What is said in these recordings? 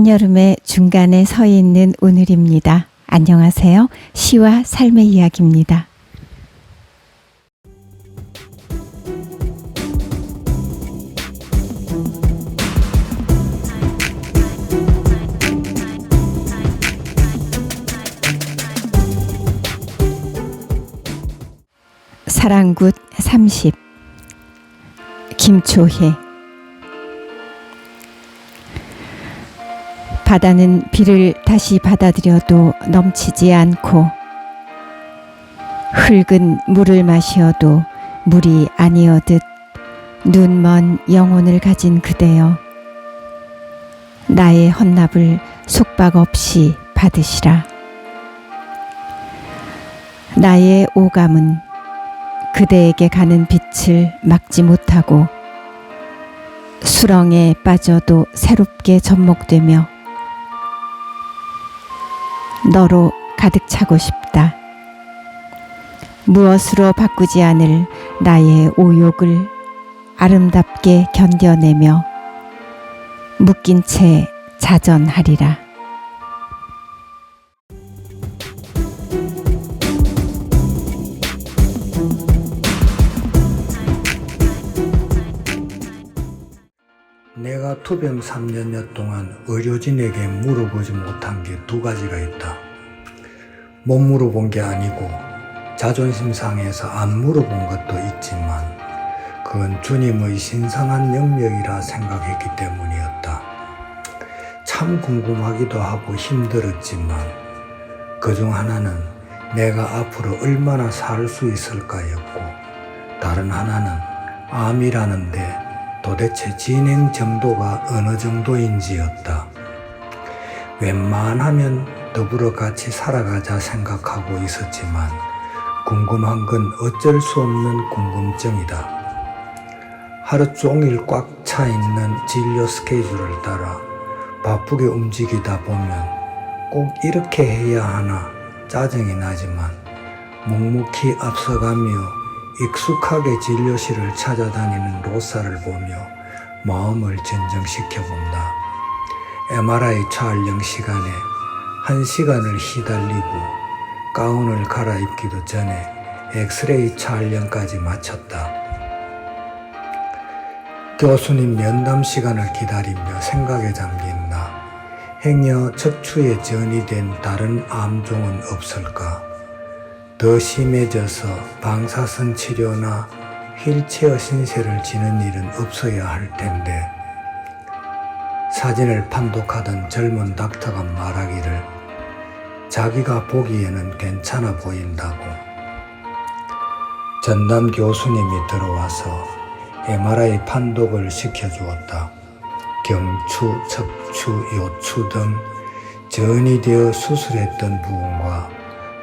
한여름의 중간에 서 있는 오늘입니다. 안녕하세요. 시와 삶의 이야기입니다. 사랑굿 30 김초혜. 바다는 비를 다시 받아들여도 넘치지 않고 흙은 물을 마시어도 물이 아니어듯 눈먼 영혼을 가진 그대여, 나의 헌납을 속박 없이 받으시라. 나의 오감은 그대에게 가는 빛을 막지 못하고 수렁에 빠져도 새롭게 접목되며 너로 가득 차고 싶다. 무엇으로 바꾸지 않을 나의 오욕을 아름답게 견뎌내며 묶인 채 자전하리라. 내가 투병 3년여 동안 의료진에게 물어보지 못한 게 두 가지가 있다. 못 물어본 게 아니고 자존심 상해서 안 물어본 것도 있지만 그건 주님의 신성한 영역이라 생각했기 때문이었다. 참 궁금하기도 하고 힘들었지만 그중 하나는 내가 앞으로 얼마나 살 수 있을까였고, 다른 하나는 암이라는데 도대체 진행 정도가 어느 정도인지였다. 웬만하면 더불어 같이 살아가자 생각하고 있었지만 궁금한 건 어쩔 수 없는 궁금증이다. 하루 종일 꽉 차 있는 진료 스케줄을 따라 바쁘게 움직이다 보면 꼭 이렇게 해야 하나 짜증이 나지만 묵묵히 앞서가며 익숙하게 진료실을 찾아다니는 로사를 보며 마음을 진정시켜본다. MRI 촬영 시간에 1시간을 휘달리고 가운을 갈아입기도 전에 엑스레이 촬영까지 마쳤다. 교수님 면담 시간을 기다리며 생각에 잠긴 나. 행여 척추에 전이된 다른 암종은 없을까? 더 심해져서 방사선 치료나 휠체어 신세를 지는 일은 없어야 할 텐데, 사진을 판독하던 젊은 닥터가 말하기를 자기가 보기에는 괜찮아 보인다고. 전담 교수님이 들어와서 MRI 판독을 시켜주었다. 경추, 척추, 요추 등 전이 되어 수술했던 부분과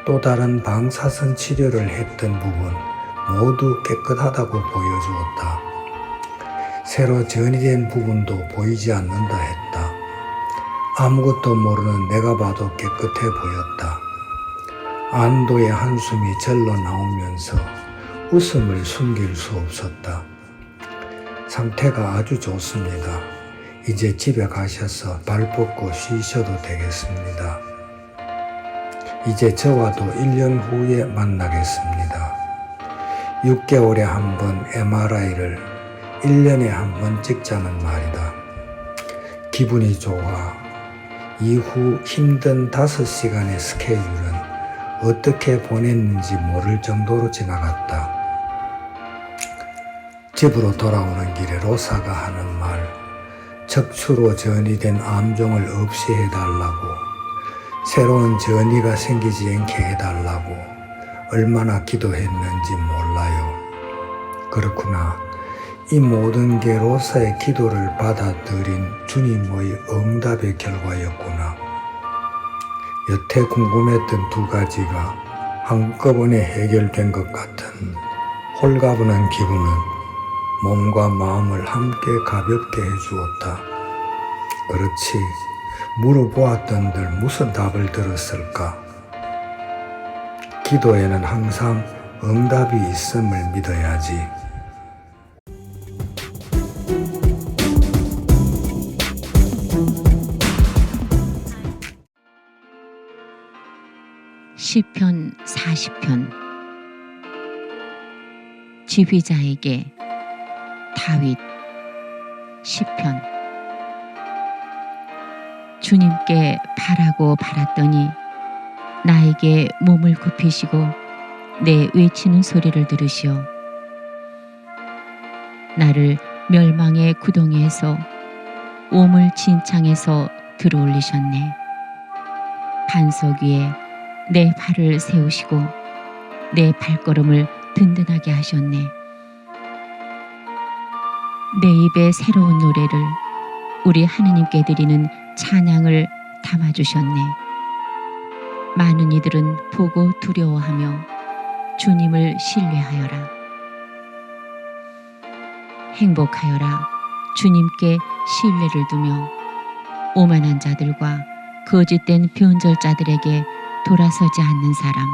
또 다른 방사선 치료를 했던 부분 모두 깨끗하다고 보여주었다. 새로 전이된 부분도 보이지 않는다 했다. 아무것도 모르는 내가 봐도 깨끗해 보였다. 안도의 한숨이 절로 나오면서 웃음을 숨길 수 없었다. 상태가 아주 좋습니다. 이제 집에 가셔서 발 뻗고 쉬셔도 되겠습니다. 이제 저와도 1년 후에 만나겠습니다. 6개월에 한 번 MRI를 1년에 한 번 찍자는 말이다. 기분이 좋아. 이후 힘든 5시간의 스케줄은 어떻게 보냈는지 모를 정도로 지나갔다. 집으로 돌아오는 길에 로사가 하는 말, 척추로 전이된 암종을 없이 해달라고, 새로운 전이가 생기지 않게 해달라고 얼마나 기도했는지 몰라요. 그렇구나. 이 모든 게 로사의 기도를 받아들인 주님의 응답의 결과였구나. 여태 궁금했던 두 가지가 한꺼번에 해결된 것 같은 홀가분한 기분은 몸과 마음을 함께 가볍게 해주었다. 그렇지. 물어보았던들 무슨 답을 들었을까? 기도에는 항상 응답이 있음을 믿어야지. 시편 40편. 지휘자에게 다윗. 시편. 주님께 바라고 바랐더니 나에게 몸을 굽히시고 내 외치는 소리를 들으시어 나를 멸망의 구덩이에서 오물 진창에서 들어올리셨네. 반석 위에 내 발을 세우시고 내 발걸음을 든든하게 하셨네. 내 입에 새로운 노래를 우리 하느님께 드리는 찬양을 담아주셨네. 많은 이들은 보고 두려워하며 주님을 신뢰하여라. 행복하여라. 주님께 신뢰를 두며 오만한 자들과 거짓된 변절자들에게 돌아서지 않는 사람.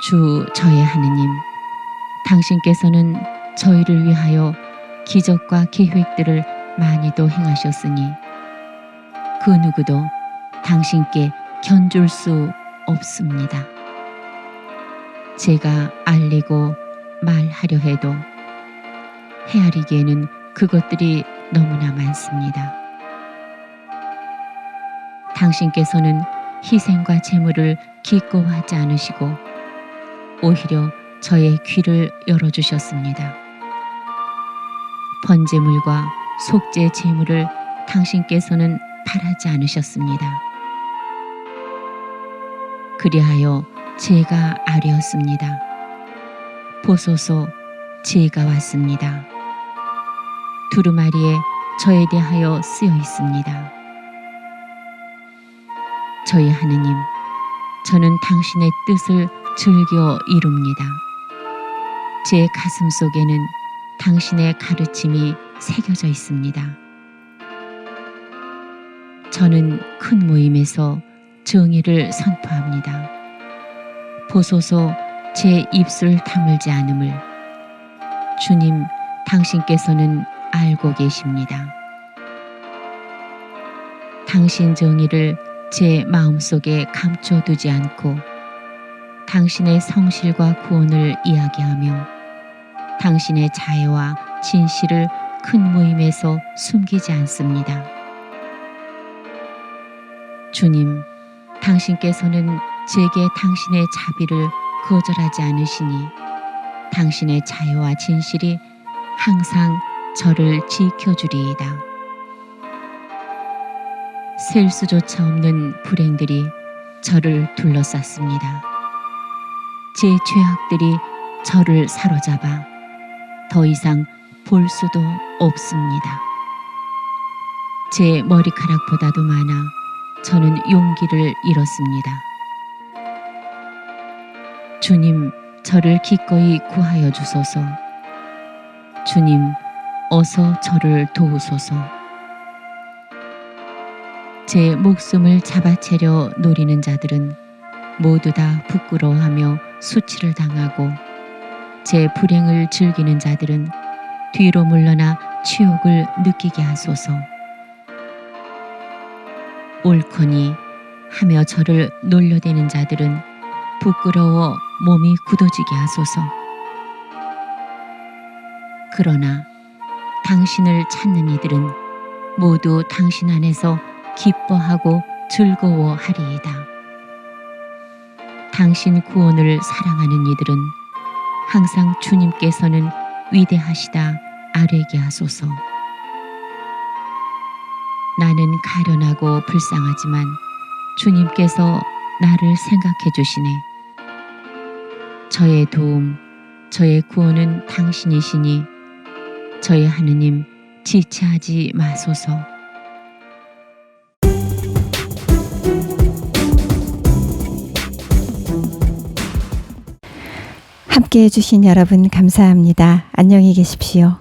주 저의 하느님, 당신께서는 저희를 위하여 기적과 계획들을 많이도 행하셨으니 그 누구도 당신께 견줄 수 없습니다. 제가 알리고 말하려 해도 헤아리기에는 그것들이 너무나 많습니다. 당신께서는 희생과 제물을 기꺼워하지 않으시고 오히려 저의 귀를 열어주셨습니다. 번제물과 속죄 제물을 당신께서는 바라지 않으셨습니다. 그리하여 제가 아뢰었습니다. 보소서, 제가 왔습니다. 두루마리에 저에 대하여 쓰여 있습니다. 저희 하느님, 저는 당신의 뜻을 즐겨 이룹니다. 제 가슴 속에는 당신의 가르침이 새겨져 있습니다. 저는 큰 모임에서 정의를 선포합니다. 보소서, 제 입술 다물지 않음을 주님, 당신께서는 알고 계십니다. 당신 정의를 제 마음속에 감춰두지 않고 당신의 성실과 구원을 이야기하며 당신의 자애와 진실을 큰 모임에서 숨기지 않습니다. 주님, 당신께서는 제게 당신의 자비를 거절하지 않으시니 당신의 자애와 진실이 항상 저를 지켜주리이다. 셀 수조차 없는 불행들이 저를 둘러쌌습니다. 제 죄악들이 저를 사로잡아 더 이상 볼 수도 없습니다. 제 머리카락보다도 많아 저는 용기를 잃었습니다. 주님, 저를 기꺼이 구하여 주소서. 주님, 어서 저를 도우소서. 제 목숨을 잡아채려 노리는 자들은 모두 다 부끄러워하며 수치를 당하고 제 불행을 즐기는 자들은 뒤로 물러나 치욕을 느끼게 하소서. 옳거니 하며 저를 놀려대는 자들은 부끄러워 몸이 굳어지게 하소서. 그러나 당신을 찾는 이들은 모두 당신 안에서 기뻐하고 즐거워하리이다. 당신 구원을 사랑하는 이들은 항상 주님께서는 위대하시다 아뢰게 하소서. 나는 가련하고 불쌍하지만 주님께서 나를 생각해 주시네. 저의 도움, 저의 구원은 당신이시니 저의 하느님 지체하지 마소서. 함께해 주신 여러분 감사합니다. 안녕히 계십시오.